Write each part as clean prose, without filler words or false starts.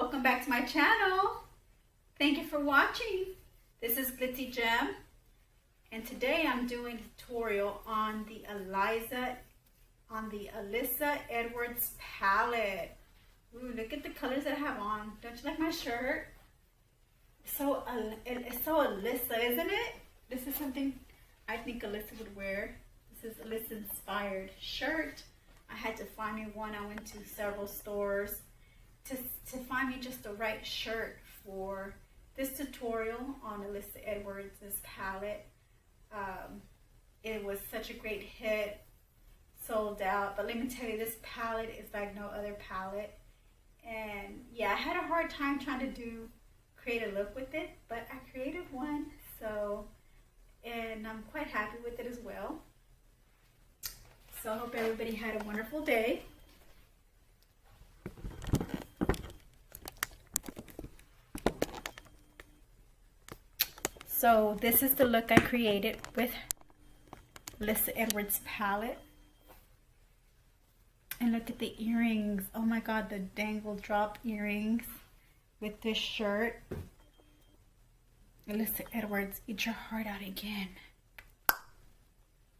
Welcome back to my channel. Thank you for watching. This is glitzzygem, and today I'm doing a tutorial on the Alyssa Edwards palette. Ooh, look at the colors that I have on. Don't you like my shirt? It's so Alyssa, isn't it? This is something I think Alyssa would wear. This is Alyssa inspired shirt. I had to find me one. I went to several stores to find me just the right shirt for this tutorial on Alyssa Edwards' palette. It was such a great hit, sold out, but let me tell you, this palette is like no other palette. And yeah, I had a hard time trying to create a look with it, but I created one, and I'm quite happy with it as well. So I hope everybody had a wonderful day. So this is the look I created with Alyssa Edwards palette. And look at the earrings. Oh my god, the dangle drop earrings with this shirt. Alyssa Edwards, eat your heart out again.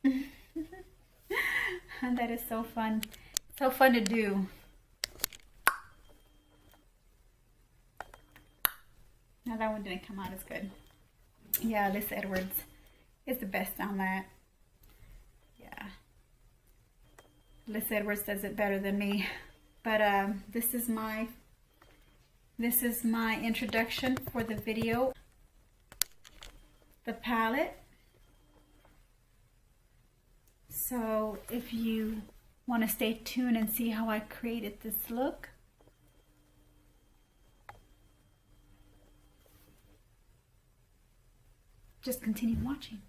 And that is so fun. So fun to do. Now that one didn't come out as good. Yeah, Alyssa Edwards is the best on that. Yeah. Alyssa Edwards does it better than me. But this is my introduction for the video. The palette. So if you want to stay tuned and see how I created this look, just continue watching.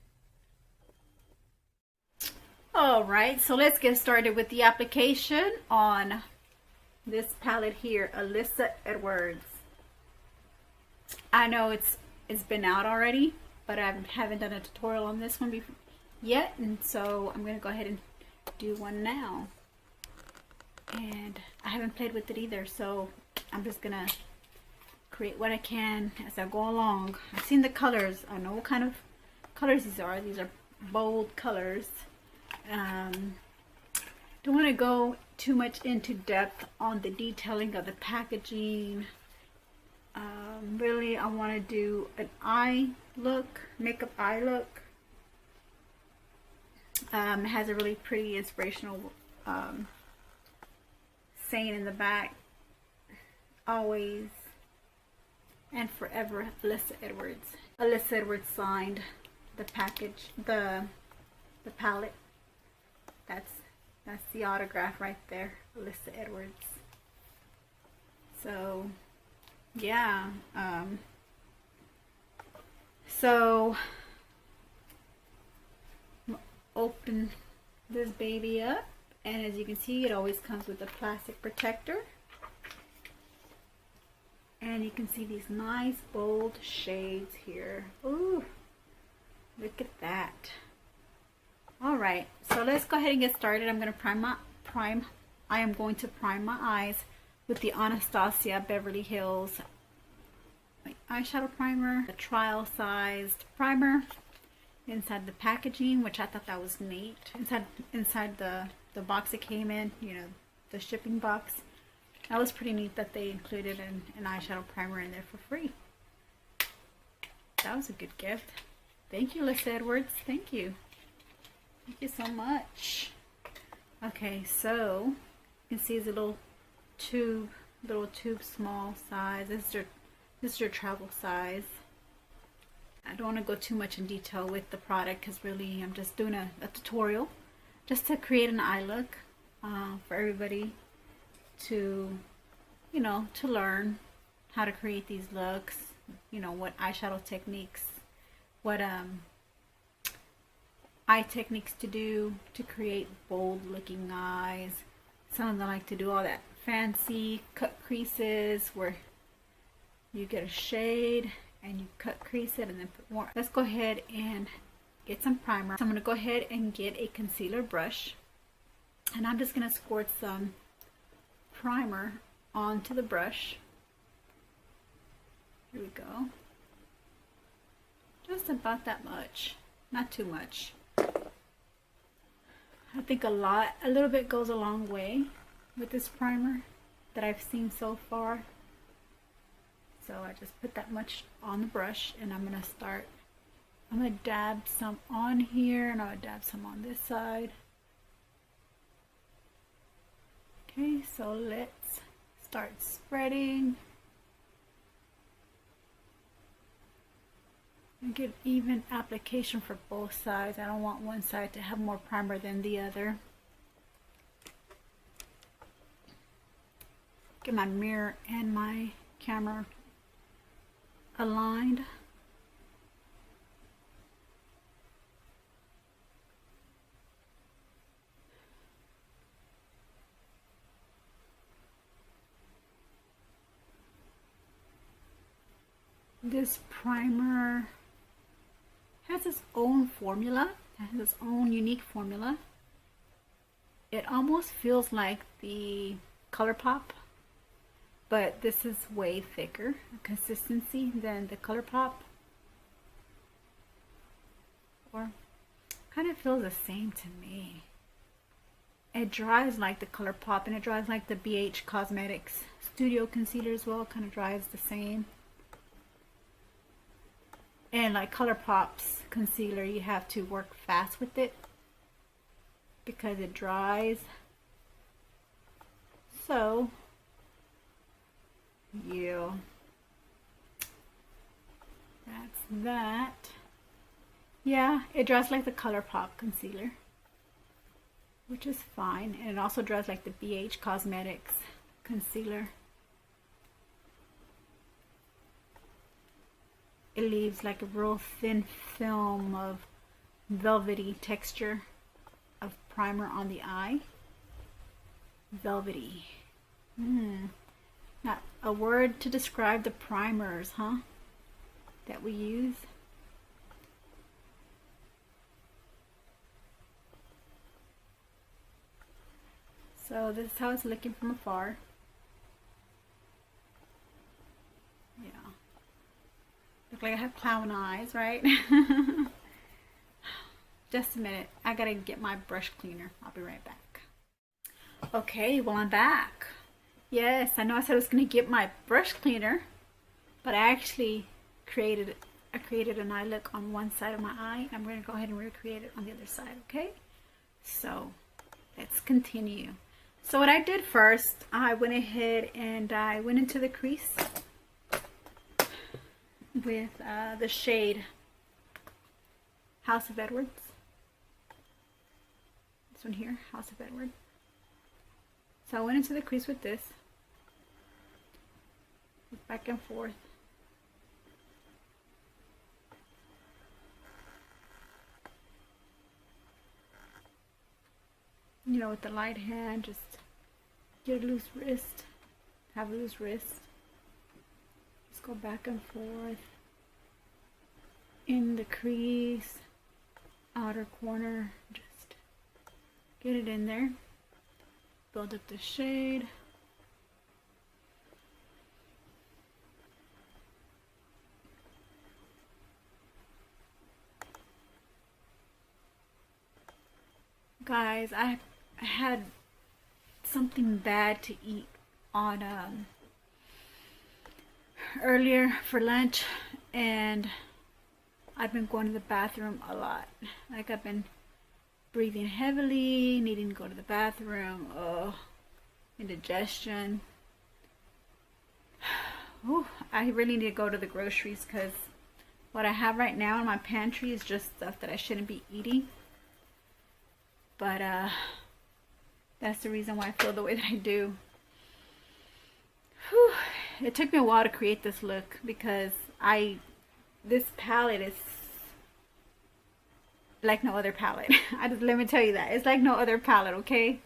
Alright, so let's get started with the application on this palette here, Alyssa Edwards. I know it's been out already, but I haven't done a tutorial on this one yet, and so I'm going to go ahead and do one now. And I haven't played with it either, so I'm just going to create what I can as I go along. I've seen the colors. I know what kind of colors these are. These are bold colors. Don't want to go too much into depth on the detailing of the packaging. Really, I want to do an eye look, makeup eye look. It has a really pretty inspirational saying in the back, always and forever, Alyssa Edwards. Alyssa Edwards signed the package, the palette. That's the autograph right there, Alyssa Edwards. So yeah, so open this baby up, and as you can see, it always comes with a plastic protector. And you can see these nice bold shades here. Ooh, look at that. Alright, so let's go ahead and get started. I'm going to I am going to prime my eyes with the Anastasia Beverly Hills eyeshadow primer, a trial sized primer inside the packaging, which I thought that was neat. Inside the box it came in, you know, the shipping box. That was pretty neat that they included an eyeshadow primer in there for free. That was a good gift. Thank you, Alyssa Edwards. Thank you. Thank you so much. Okay, so you can see it's a little tube small size. This is your travel size. I don't want to go too much in detail with the product because really I'm just doing a tutorial just to create an eye look for everybody to, you know, to learn how to create these looks, you know, what eyeshadow techniques, what eye techniques to do to create bold looking eyes. Some of them like to do all that fancy cut creases where you get a shade and you cut crease it and then put more. Let's go ahead and get some primer. So I'm going to go ahead and get a concealer brush, and I'm just going to squirt some primer onto the brush. Here we go. Just about that much, not too much. I think a little bit goes a long way with this primer that I've seen so far. So I just put that much on the brush, and I'm gonna dab some on here, and I'm gonna dab some on this side. Okay, so let's start spreading. And get even application for both sides. I don't want one side to have more primer than the other. Get my mirror and my camera aligned. This primer has its own formula. It has its own unique formula. It almost feels like the ColourPop, but this is way thicker consistency than the ColourPop. Or kind of feels the same to me. It dries like the ColourPop, and it dries like the BH Cosmetics Studio Concealer as well. Kind of dries the same. And like ColourPop's concealer, you have to work fast with it because it dries. So, yeah, that's that. Yeah, it dries like the ColourPop concealer, which is fine. And it also dries like the BH Cosmetics concealer. It leaves like a real thin film of velvety texture of primer on the eye. Velvety. Not a word to describe the primers, huh? That we use. So this is how it's looking from afar. Yeah. Look like I have clown eyes, right? Just a minute. I gotta get my brush cleaner. I'll be right back. Okay, well, I'm back. Yes, I know I said I was gonna get my brush cleaner, but I actually created an eye look on one side of my eye. I'm gonna go ahead and recreate it on the other side, okay? So let's continue. So what I did first, I went ahead and I went into the crease with the shade House of Edwards. This one here, House of Edward. So I went into the crease with this, back and forth. You know, with the light hand, just get a loose wrist, have a loose wrist. Just go back and forth in the crease, outer corner, just get it in there. Build up the shade. Guys, I had something bad to eat on earlier for lunch, and I've been going to the bathroom a lot. Like, I've been breathing heavily, needing to go to the bathroom, indigestion. Ooh, I really need to go to the groceries, because what I have right now in my pantry is just stuff that I shouldn't be eating. But that's the reason why I feel the way that I do. Whew. It took me a while to create this look, because this palette is like no other palette. Let me tell you that. It's like no other palette, okay?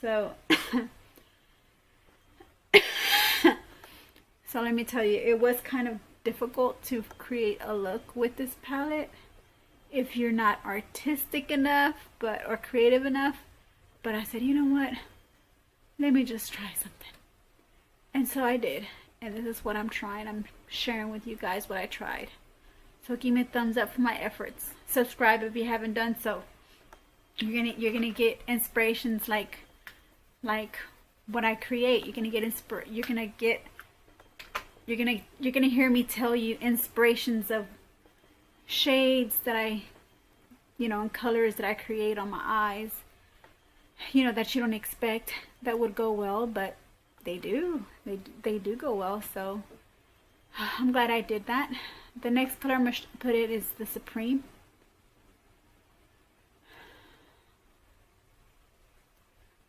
So so let me tell you, it was kind of difficult to create a look with this palette if you're not artistic enough or creative enough. But I said, you know what? Let me just try something. And so I did. and this is what I'm trying. I'm sharing with you guys what I tried. So give me a thumbs up for my efforts. Subscribe if you haven't done so. You're gonna get inspirations like what I create. You're gonna hear me tell you inspirations of shades that I, and colors that I create on my eyes, that you don't expect that would go well, but they do. They do go well. So I'm glad I did that. The next color I'm going to put it is the Supreme.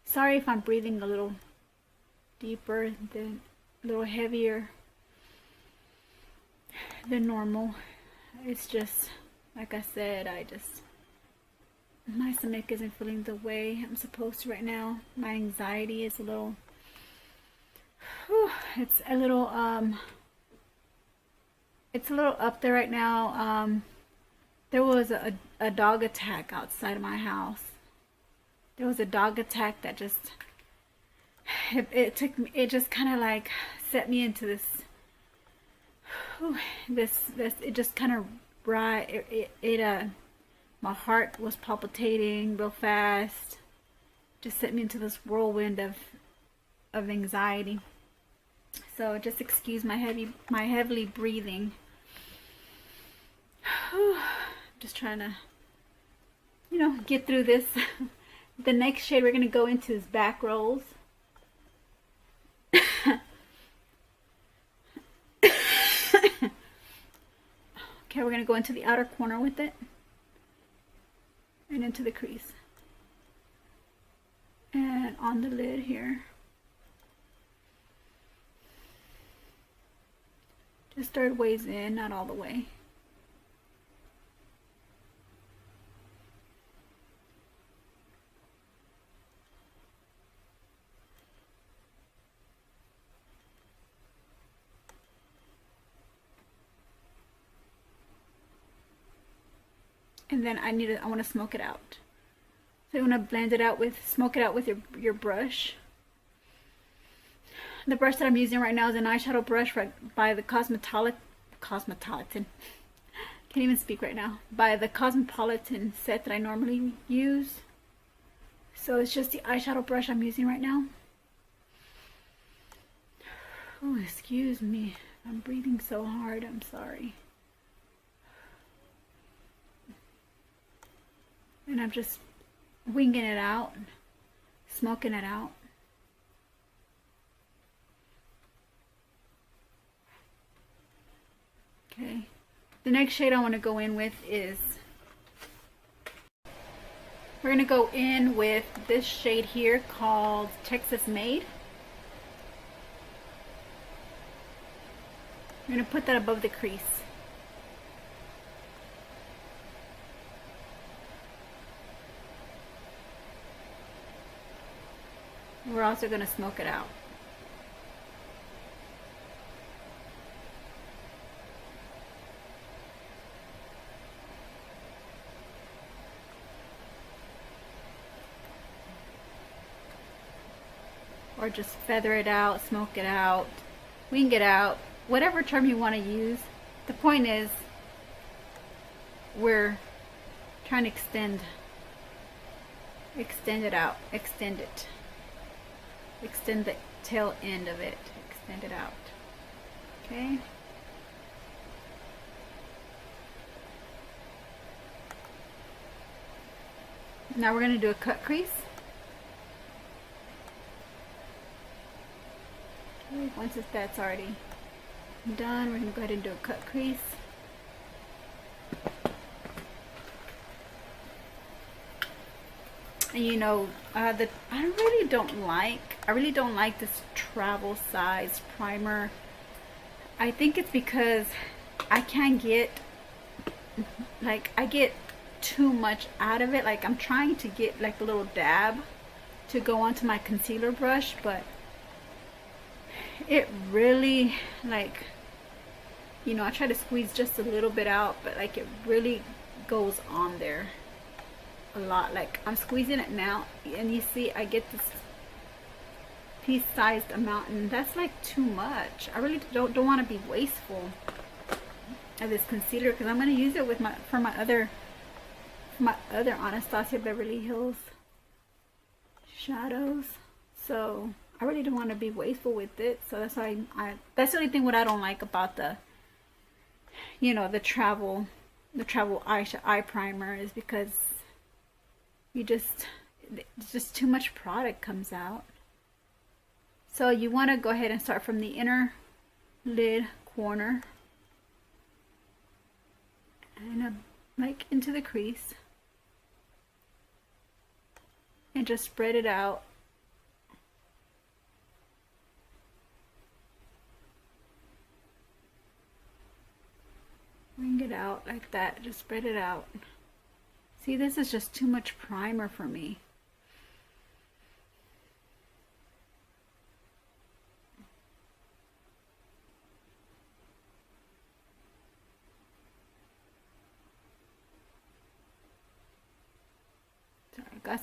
Sorry if I'm breathing a little deeper, a little heavier than normal. It's just, like I said, my stomach isn't feeling the way I'm supposed to right now. My anxiety is a little, it's a little up there right now. There was a dog attack outside of my house. There was a dog attack that just, it just kind of like set me into this, it just kind of, my heart was palpitating real fast. Just set me into this whirlwind of anxiety. So just excuse my heavily breathing. Just trying to, get through this. The next shade we're going to go into is Back Rolls. Okay, we're going to go into the outer corner with it. And into the crease. And on the lid here. Just third ways in, not all the way. And then I want to smoke it out. So you want to blend it out smoke it out with your brush. The brush that I'm using right now is an eyeshadow brush by the Cosmopolitan. Can't even speak right now. By the Cosmopolitan set that I normally use. So it's just the eyeshadow brush I'm using right now. Oh, excuse me. I'm breathing so hard. I'm sorry. And I'm just winging it out, smoking it out. Okay. The next shade I want to go in with is, we're going to go in with this shade here called Texas Made. I'm going to put that above the crease. We're also going to smoke it out. Or just feather it out, smoke it out, wing it out, whatever term you want to use. The point is, we're trying to extend it out, extend it. Extend the tail end of it, extend it out. Okay. Now we're going to do a cut crease. Okay, once that's already done, we're going to go ahead and do a cut crease. And I really don't like this travel size primer. I think it's because I can't get, I get too much out of it. Like, I'm trying to get like a little dab to go onto my concealer brush, but it really, I try to squeeze just a little bit out, but it really goes on there a lot. I'm squeezing it now, and you see I get this piece-sized amount, and that's like too much. I really don't want to be wasteful of this concealer, because I'm going to use it with my other Anastasia Beverly Hills shadows. So I really don't want to be wasteful with it. So that's why that's the only thing what I don't like about the, you know, the travel eye primer, is because it's just too much product comes out. So you want to go ahead and start from the inner lid corner and like into the crease, and just spread it out. Wing it out like that, just spread it out. See, this is just too much primer for me.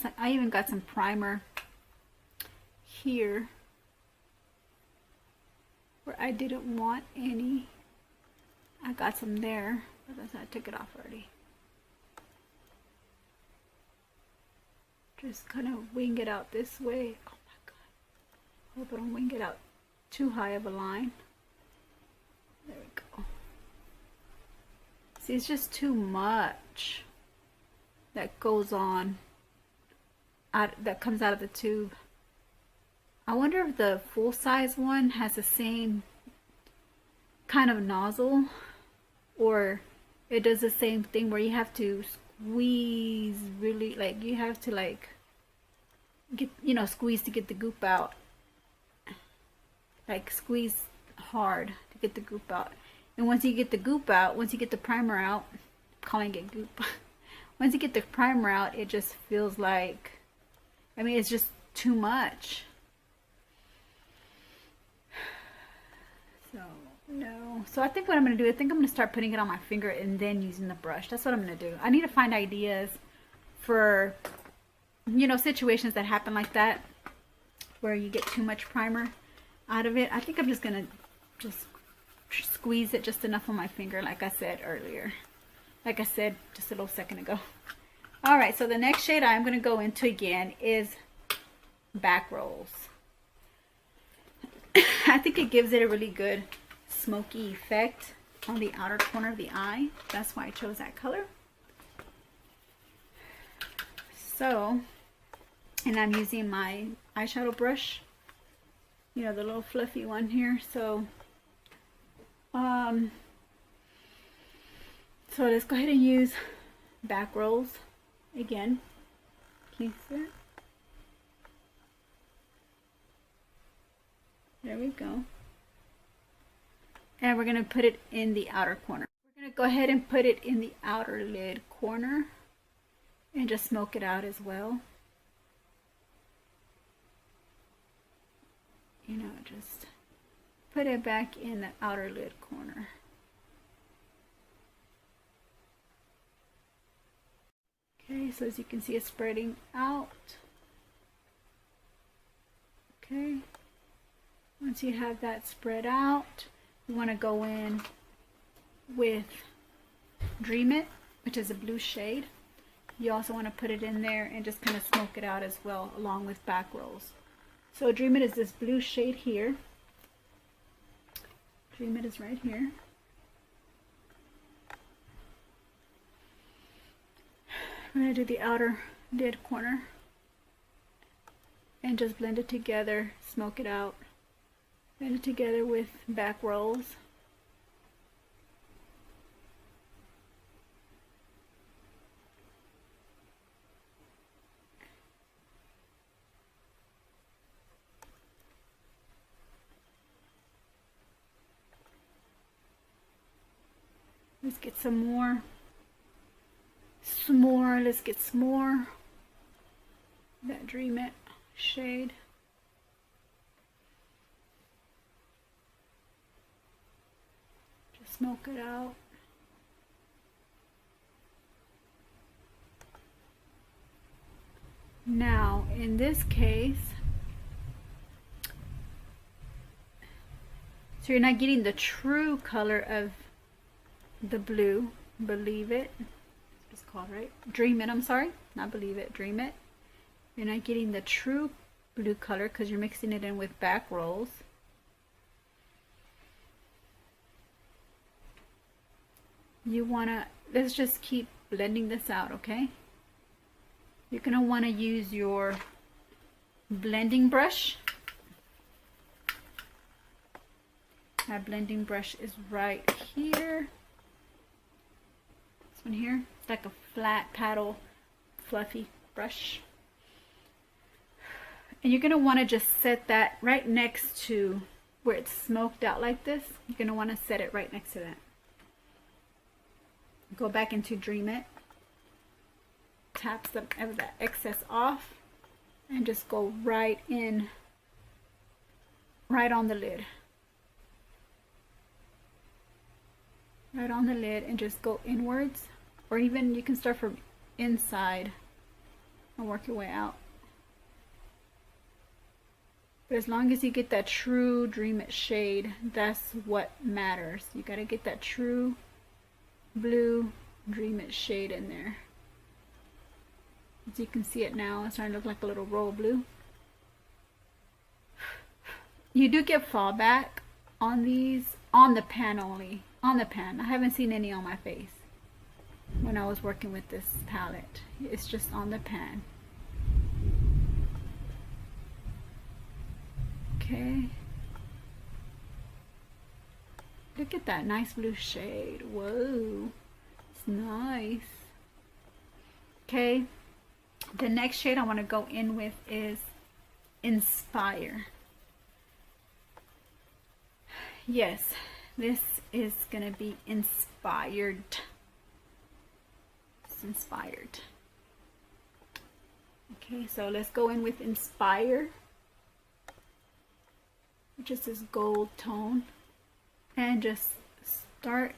Sorry, I even got some primer here where I didn't want any. I got some there, but I took it off already. Just kind of wing it out this way. Oh my god. Hope I don't wing it out too high of a line. There we go. See, it's just too much that goes on, that comes out of the tube. I wonder if the full-size one has the same kind of nozzle, or it does the same thing where you have to squeeze really, like you have to like get, you know, squeeze to get the goop out, like squeeze hard to get the goop out. And once you get the goop out, once you get the primer out, I'm calling it goop. Once you get the primer out, it just feels like, I mean, it's just too much. So no. So I think what I'm going to do, I think I'm going to start putting it on my finger and then using the brush. That's what I'm going to do. I need to find ideas for, you know, situations that happen like that, where you get too much primer out of it. I think I'm just going to just squeeze it just enough on my finger, like I said earlier. Like I said just a little second ago. Alright, so the next shade I'm going to go into again is Back Rolls. I think it gives it a really good smoky effect on the outer corner of the eye. That's why I chose that color. So, and I'm using my eyeshadow brush, you know, the little fluffy one here. So let's go ahead and use Back Rolls again. Can you see it? There we go. And we're going to put it in the outer corner. We're going to go ahead and put it in the outer lid corner and just smoke it out as well. You know, just put it back in the outer lid corner. Okay, so as you can see, it's spreading out. Okay. Once you have that spread out, you want to go in with Dream It, which is a blue shade. You also want to put it in there and just kind of smoke it out as well, along with Back Rolls. So Dream It is this blue shade here. Dream It is right here. I'm going to do the outer lid corner and just blend it together, smoke it out. Blend it together with Back Rolls. Let's get some more. Let's get some more. That Dream It shade. Just smoke it out. Now, in this case, So you're not getting the true color of the blue. Believe it. That's what it's called, right? Dream it, I'm sorry. Not believe it, dream it. You're not getting the true blue color because you're mixing it in with back rolls. You wanna, let's just keep blending this out, okay? You're gonna wanna use your blending brush. My blending brush is right here. This one here. It's like a flat paddle, fluffy brush. And you're going to want to just set that right next to where it's smoked out like this. You're going to want to set it right next to that. Go back into Dream It. Tap some of that excess off. And just go right in, right on the lid. Right on the lid and just go inwards, or even you can start from inside and work your way out. But as long as you get that true Dream It shade, that's what matters. You got to get that true blue Dream It shade in there. As you can see it now, it's starting to look like a little royal blue. You do get fallback on these on the pan only. On the pan. I haven't seen any on my face when I was working with this palette. It's just on the pan. Okay. Look at that nice blue shade. Whoa. It's nice. Okay. The next shade I want to go in with is Inspire. Yes. This is going to be inspired. It's inspired. Okay, so let's go in with Inspire, which is this gold tone, and just start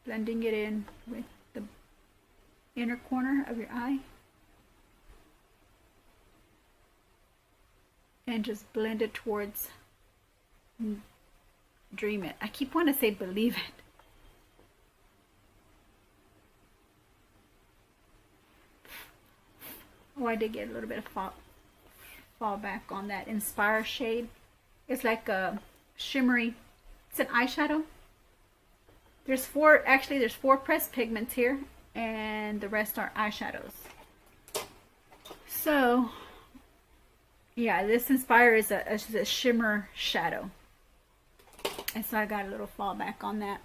blending it in with the inner corner of your eye. And just blend it towards Dream It. I keep wanting to say Believe It. Oh, I did get a little bit of fall back on that Inspire shade. It's like a shimmery, it's an eyeshadow. There's four pressed pigments here, and the rest are eyeshadows. So, yeah, this Inspire is a shimmer shadow. And so I got a little fallback on that.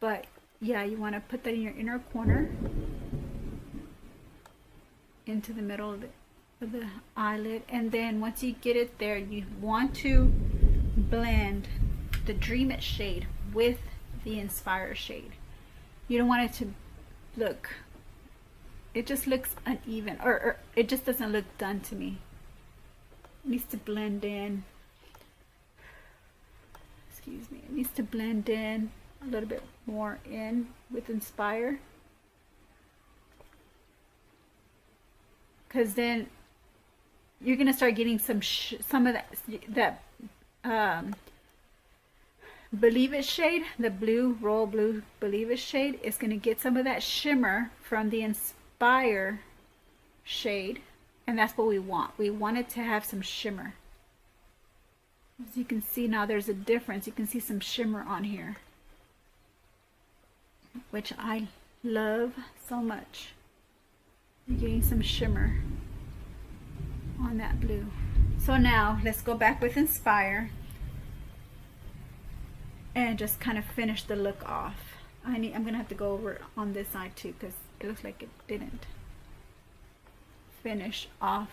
But yeah, you want to put that in your inner corner, into the middle of the eyelid. And then once you get it there, you want to blend the Dream It shade with the Inspire shade. You don't want it to look, it just looks uneven, or it just doesn't look done to me. It needs to blend in. Excuse me, it needs to blend in a little bit more in with Inspire, because then you're gonna start getting some of that Believe It shade, the blue, royal blue Believe It shade is gonna get some of that shimmer from the Inspire shade, and that's what we want. We want it to have some shimmer. As you can see now, there's a difference. You can see some shimmer on here, which I love so much. You're getting some shimmer on that blue. So now let's go back with Inspire and just kind of finish the look off. I'm gonna have to go over on this side too, because it looks like it didn't finish off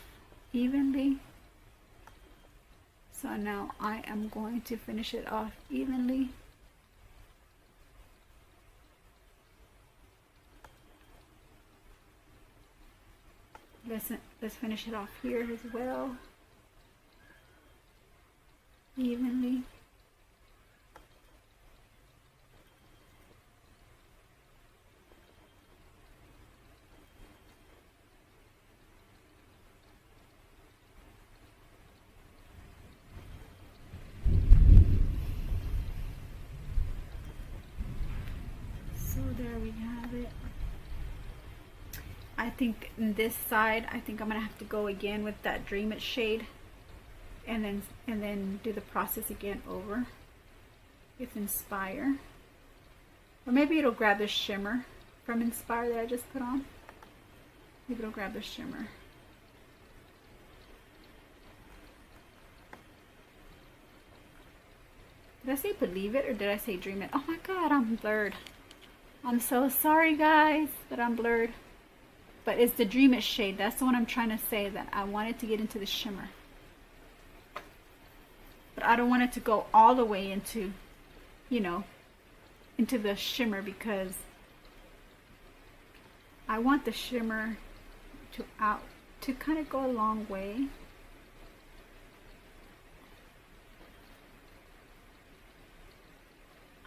evenly. So now I am going to finish it off evenly. Let's finish it off here as well, evenly. I think in this side, I think I'm gonna have to go again with that Dream It shade, and then do the process again over with Inspire, or maybe it'll grab the shimmer from Inspire that I just put on. Maybe it'll grab the shimmer. Did I say Believe It or did I say Dream It? Oh my god, I'm blurred. I'm so sorry guys that I'm blurred. But it's the Dream It shade. That's the one I'm trying to say, that I wanted to get into the shimmer. But I don't want it to go all the way into, you know, into the shimmer, because I want the shimmer to kind of go a long way.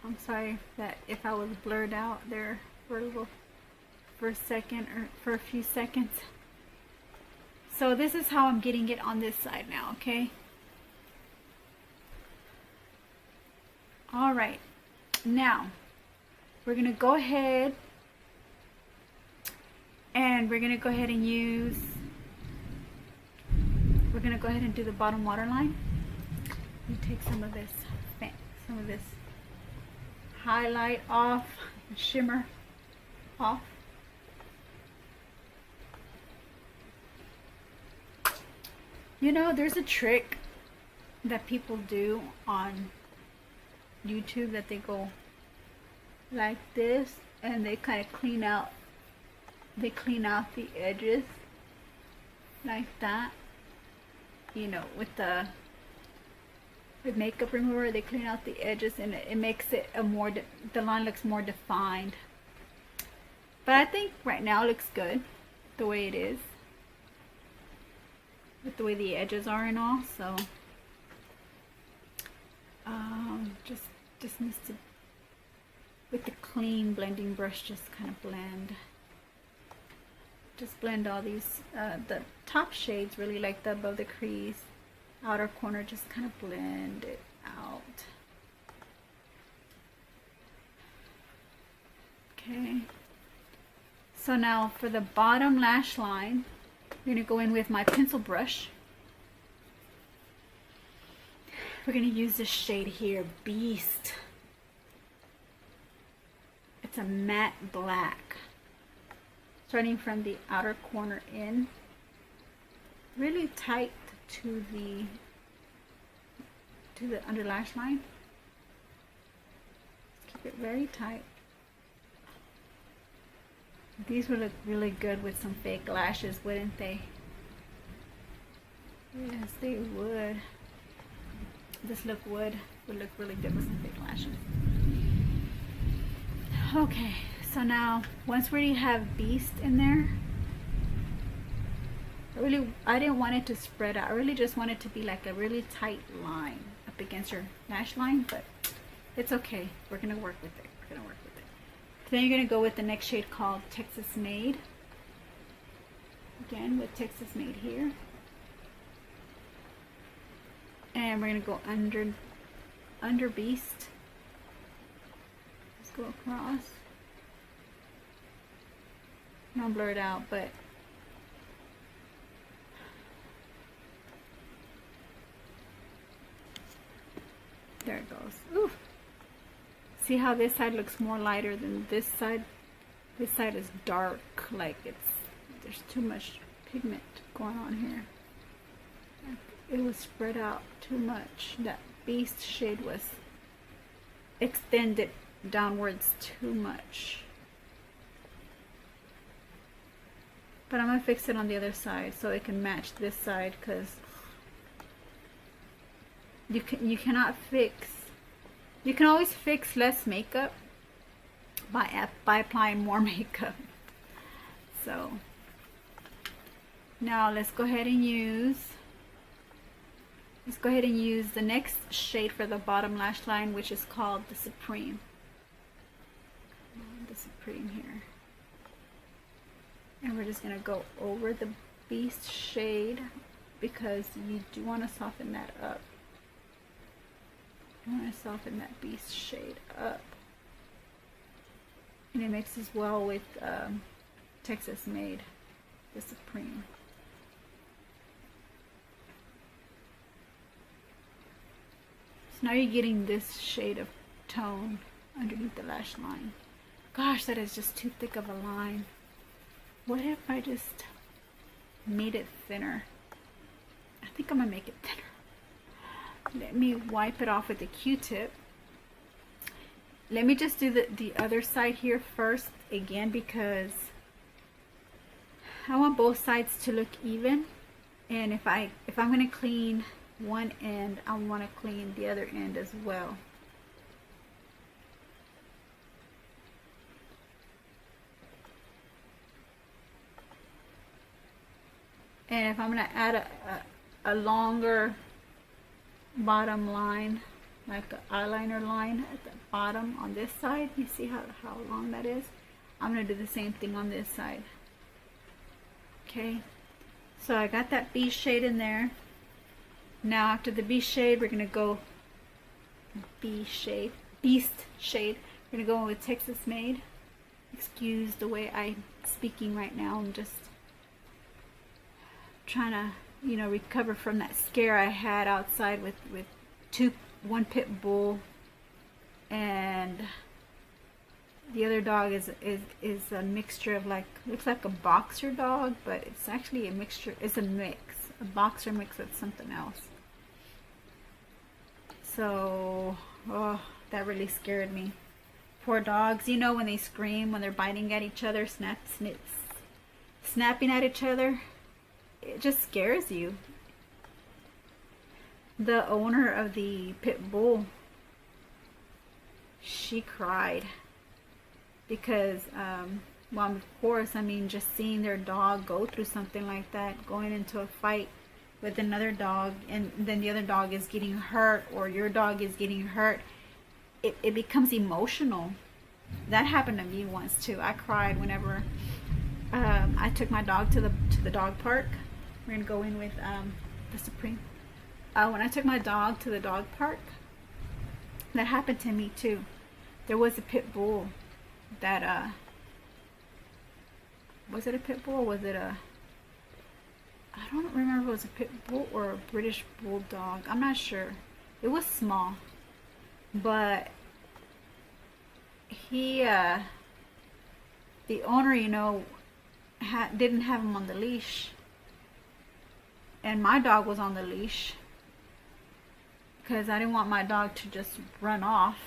I'm sorry that if I was blurred out there for a second or for a few seconds. So this is how I'm getting it on this side now, okay? All right, now we're gonna go ahead and we're gonna go ahead and use, we're gonna go ahead and do the bottom waterline. You take some of this highlight off, shimmer off. You know, there's a trick that people do on YouTube that they go like this and they kind of clean out the edges like that, you know, with makeup remover. They clean out the edges and it makes it the line looks more defined. But I think right now it looks good the way it is, with the way the edges are and all. So just needs to, with the clean blending brush, just kind of blend all these the top shades, really, like the above the crease, outer corner, just kind of blend it out. Okay, so now for the bottom lash line, I'm going to go in with my pencil brush. We're going to use this shade here, Beast. It's a matte black. Starting from the outer corner in, really tight to the under lash line. Keep it very tight. These would look really good with some fake lashes, wouldn't they? Yes, they would. This look would look really good with some fake lashes. Okay, so now once we already have Beast in there, I didn't want it to spread out. I really just want it to be like a really tight line up against your lash line, but it's okay. We're gonna work with it. We're gonna work with it. Then you're gonna go with the next shade called Texas Made. Again with Texas Made here. And we're gonna go under Beast. Let's go across. Not blurred out, but there it goes. Ooh. See how this side looks more lighter than this side? This side is dark, like there's too much pigment going on here. It was spread out too much. That Beast shade was extended downwards too much. But I'm gonna fix it on the other side so it can match this side, because you can always fix less makeup by applying more makeup. So now let's go ahead and use the next shade for the bottom lash line, which is called the Supreme. The Supreme here. And we're just going to go over the Beast shade because you do want to soften that up. You want to soften that Beast shade up. And it mixes well with Texas Made. the Supreme. So now you're getting this shade of tone underneath the lash line. Gosh, that is just too thick of a line. What if I just made it thinner? I think I'm gonna make it thinner. Let me wipe it off with a Q-tip. Let me just do the other side here first again, because I want both sides to look even. And if I'm gonna clean one end, I want to clean the other end as well. And if I'm going to add a longer bottom line, like an eyeliner line at the bottom on this side, you see how long that is? I'm going to do the same thing on this side. Okay, so I got that B shade in there. Now after the B shade, we're going to go Beast shade. We're going to go in with Texas Made. Excuse the way I'm speaking right now. I'm just trying to, you know, recover from that scare I had outside with one pit bull, and the other dog is a mixture of, like, looks like a boxer dog, but it's actually a mixture. It's a mix, a boxer mix with something else. So, oh, that really scared me. Poor dogs, you know, when they scream, when they're biting at each other, snapping at each other, it just scares you. The owner of the pit bull, she cried because, well, of course, I mean, just seeing their dog go through something like that, going into a fight with another dog, and then the other dog is getting hurt, or your dog is getting hurt, it becomes emotional. That happened to me once too. I cried whenever I took my dog to the dog park. We're gonna go in with the Supreme. When I took my dog to the dog park, that happened to me too. There was a pit bull that was it a pit bull, or was it a, I don't remember if it was a pit bull or a British bulldog. I'm not sure. It was small, but he the owner, you know, didn't have him on the leash, and my dog was on the leash because I didn't want my dog to just run off.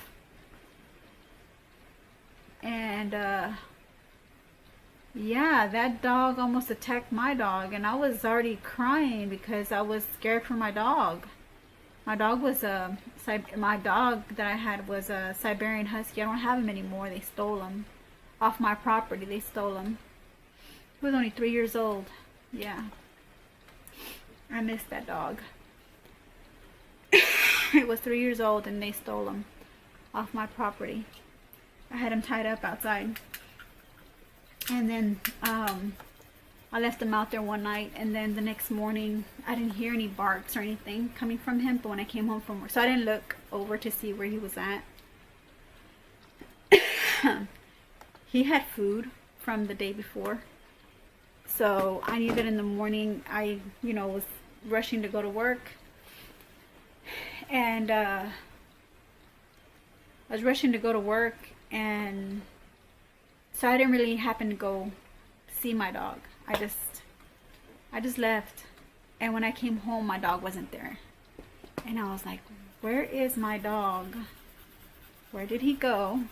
And yeah, that dog almost attacked my dog, and I was already crying because I was scared for my dog. My dog was my dog that I had was a Siberian Husky. I don't have him anymore. They stole him off my property. They stole him. He was only 3 years old. Yeah, I miss that dog. It was 3 years old, and they stole him off my property. I had him tied up outside, and then I left him out there one night, and then the next morning I didn't hear any barks or anything coming from him. But when I came home from work, so I didn't look over to see where he was at. He had food from the day before, so I knew that in the morning I, you know, was rushing to go to work, and I was rushing to go to work, and so I didn't really happen to go see my dog. I just left, and when I came home, my dog wasn't there, and I was like, where is my dog? Where did he go?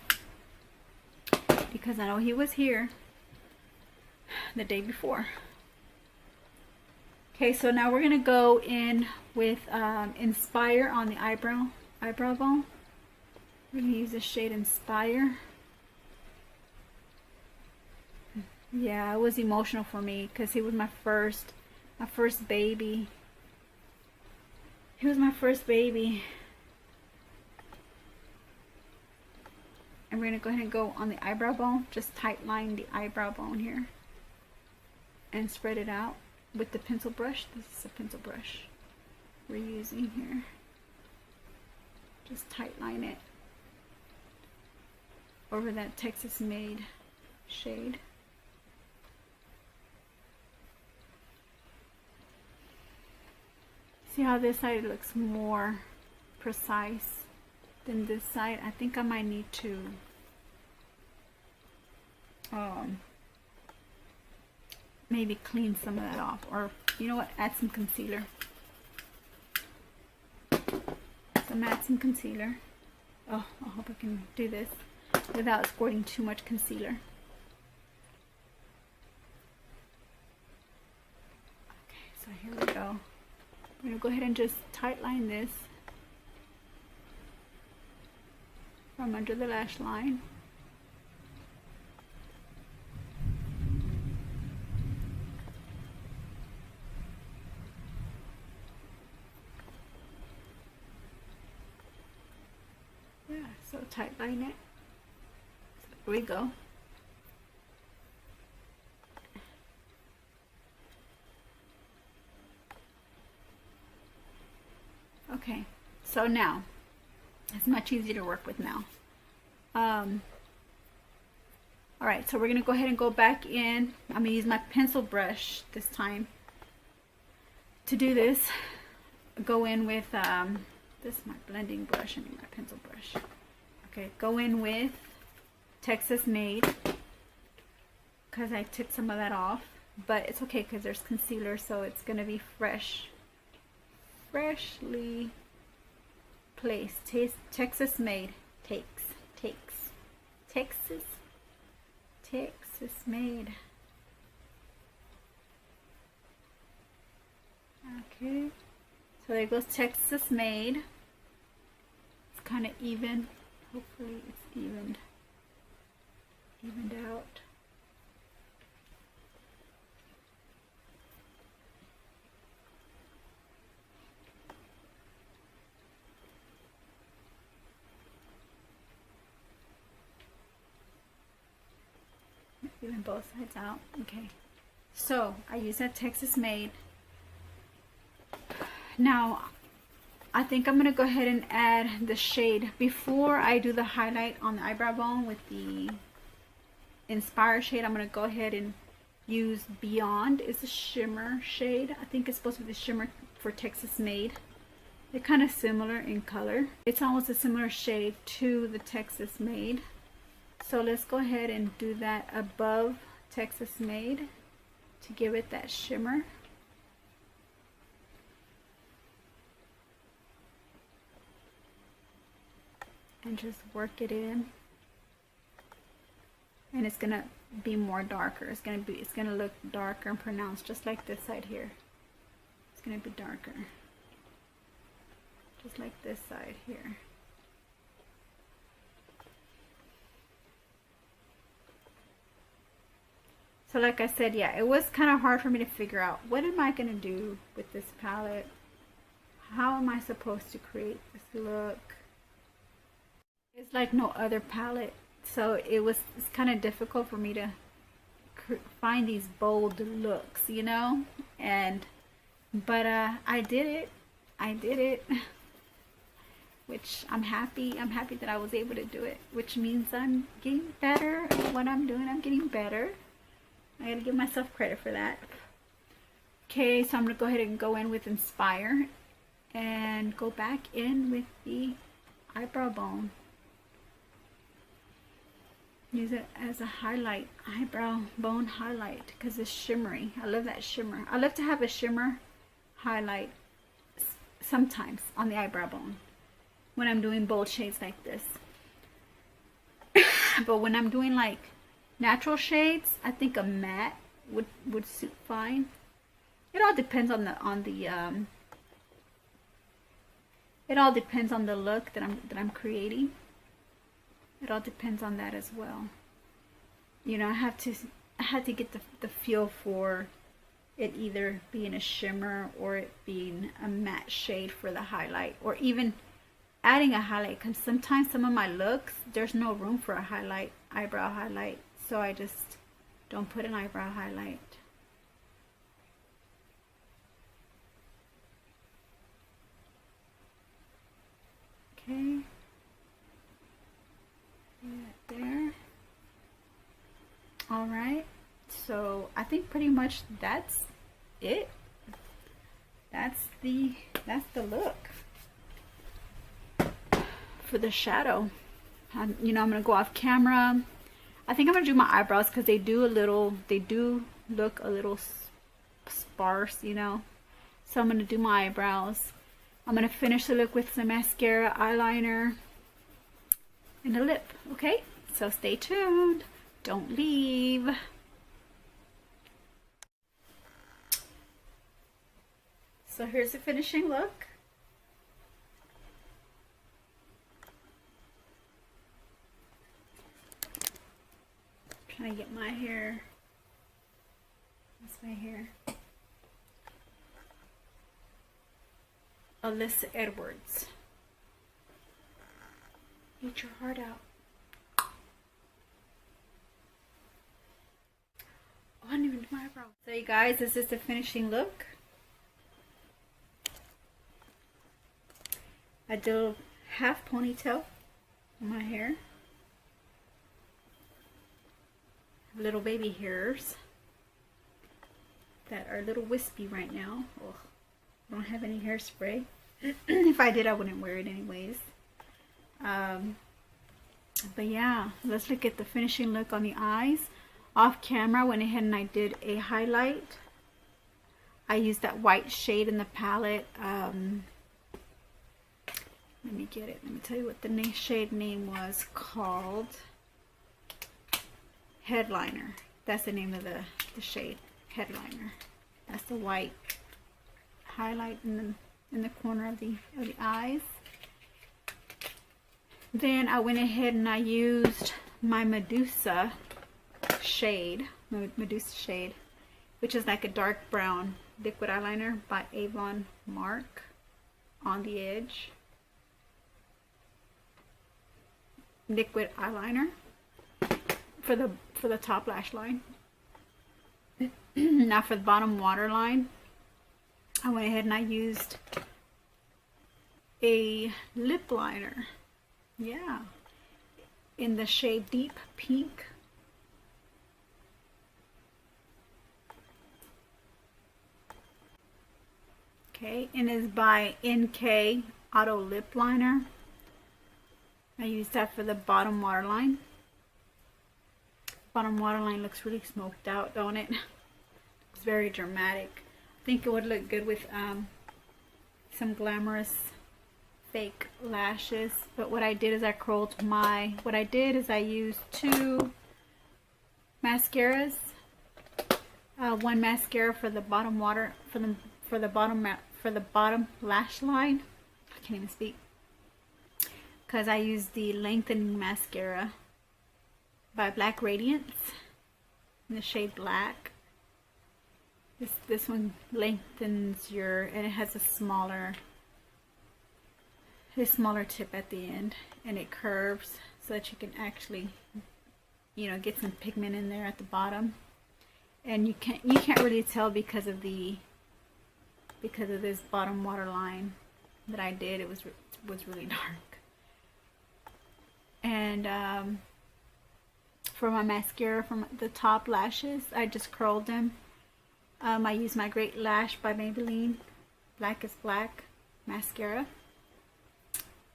Because I know he was here the day before. Okay, so now we're gonna go in with Inspire on the eyebrow bone. We're gonna use the shade Inspire. Yeah, it was emotional for me because he was my first baby. He was my first baby. And we're gonna go ahead and go on the eyebrow bone. Just tight line the eyebrow bone here and spread it out with the pencil brush. This is a pencil brush we're using here. Just tight line it over that Texas Made shade. See how this side looks more precise than this side? I think I might need to maybe clean some of that off, or you know what, add some concealer. So I'm gonna add some concealer. Oh, I hope I can do this without squirting too much concealer. Okay, so here we go. I'm gonna go ahead and just tight line this from under the lash line. Yeah, so tight line it. So here we go. Okay, so now it's much easier to work with now. Alright, so we're going to go ahead and go back in. I'm going to use my pencil brush this time to do this. Go in with, this is my blending brush, I need my pencil brush. Okay, go in with Texas Made, because I took some of that off. But it's okay because there's concealer, so it's going to be fresh. Freshly placed. Texas Made. Texas Made. Okay, so there goes Texas Made. It's kind of even. Hopefully it's evened out. Even both sides out. Okay, so I use that Texas Made. Now I think I'm gonna go ahead and add the shade before I do the highlight on the eyebrow bone with the Inspire shade. I'm gonna go ahead and use Beyond. It's a shimmer shade. I think it's supposed to be the shimmer for Texas Made. They're kind of similar in color. It's almost a similar shade to the Texas Made. So let's go ahead and do that above Texas Made to give it that shimmer. And just work it in. And it's gonna be more darker. It's gonna look darker and pronounced, just like this side here. It's gonna be darker. Just like this side here. So like I said, yeah, it was kind of hard for me to figure out what am I going to do with this palette. How am I supposed to create this look? It's like no other palette. So it's kind of difficult for me to find these bold looks, you know? But I did it. Which I'm happy that I was able to do it, which means I'm getting better at what I'm doing. I'm getting better. I gotta give myself credit for that. Okay, so I'm gonna go ahead and go in with Inspire and go back in with the eyebrow bone. Use it as a highlight, eyebrow bone highlight, because it's shimmery. I love that shimmer. I love to have a shimmer highlight sometimes on the eyebrow bone when I'm doing bold shades like this. But when I'm doing like natural shades, I think a matte would suit fine. It all depends on the it all depends on the look that I'm creating. It all depends on that as well. You know, I had to get the feel for it either being a shimmer or it being a matte shade for the highlight, or even adding a highlight, because sometimes some of my looks there's no room for a highlight, eyebrow highlight. So I just don't put an eyebrow highlight. Okay. There. All right. So I think pretty much that's it. That's the that's the look for the shadow. You know, I'm gonna go off camera. I think I'm gonna do my eyebrows because they do look a little sparse, you know. So I'm gonna do my eyebrows. I'm gonna finish the look with some mascara, eyeliner, and a lip. Okay, so stay tuned. Don't leave. So here's the finishing look. Trying to get my hair. That's my hair. Alyssa Edwards. Eat your heart out. Oh, I didn't even do my eyebrows. So you guys, this is the finishing look. I do half ponytail on my hair. Little baby hairs that are a little wispy right now. Ugh, I don't have any hairspray. If I did, I wouldn't wear it anyways. But yeah, let's look at the finishing look on the eyes. Off camera, I went ahead and I did a highlight. I used that white shade in the palette. Let me get it. Let me tell you what the shade name was called. Headliner. That's the name of the shade. Headliner. That's the white highlight in the corner of the eyes. Then I went ahead and I used my Medusa shade, which is like a dark brown liquid eyeliner by Avon Mark on the edge. Liquid eyeliner for the top lash line. Now for the bottom waterline, I went ahead and I used a lip liner. Yeah, in the shade Deep Pink. Okay, and it's by NK Auto Lip Liner. I used that for the bottom waterline. Bottom waterline looks really smoked out, don't it? It's very dramatic. I think it would look good with some glamorous fake lashes. But what I did is I curled I used two mascaras. One mascara for the bottom for the bottom lash line. I can't even speak. Because I used the lengthening mascara by Black Radiance in the shade Black. This one lengthens and it has a smaller tip at the end, and it curves so that you can actually, you know, get some pigment in there at the bottom. And you can't really tell because of this bottom waterline that I did. It was really dark. And for my mascara, from the top lashes, I just curled them. I used my Great Lash by Maybelline Black is Black mascara.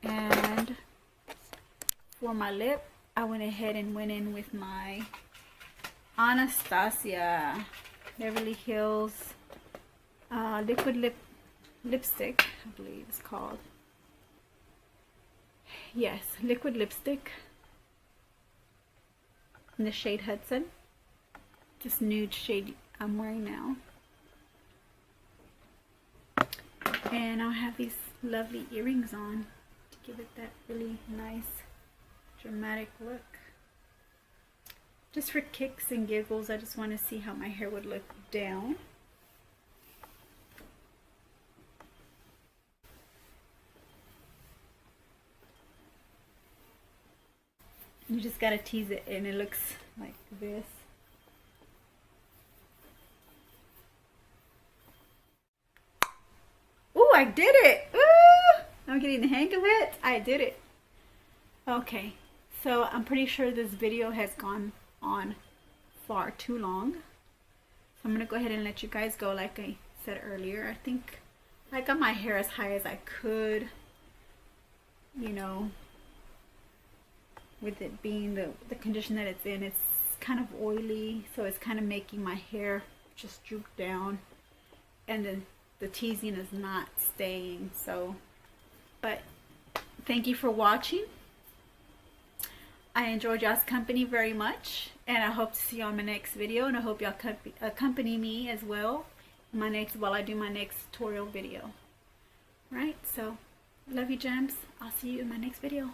And for my lip, I went ahead and went in with my Anastasia Beverly Hills liquid lipstick, I believe it's called. Yes, liquid lipstick in the shade Hudson. This nude shade I'm wearing now. And I'll have these lovely earrings on to give it that really nice dramatic look. Just for kicks and giggles, I just want to see how my hair would look down. You just gotta tease it and it looks like this. Ooh, I did it! Ooh! I'm getting the hang of it. I did it. Okay, so I'm pretty sure this video has gone on far too long. So I'm gonna go ahead and let you guys go like I said earlier. I think I got my hair as high as I could, you know, with it being the condition that it's in. It's kind of oily, so it's kind of making my hair just droop down, and then the teasing is not staying. So, but thank you for watching. I enjoyed y'all's company very much, and I hope to see you on my next video, and I hope y'all accompany me as well while I do my next tutorial video. Right, so love you, gems. I'll see you in my next video.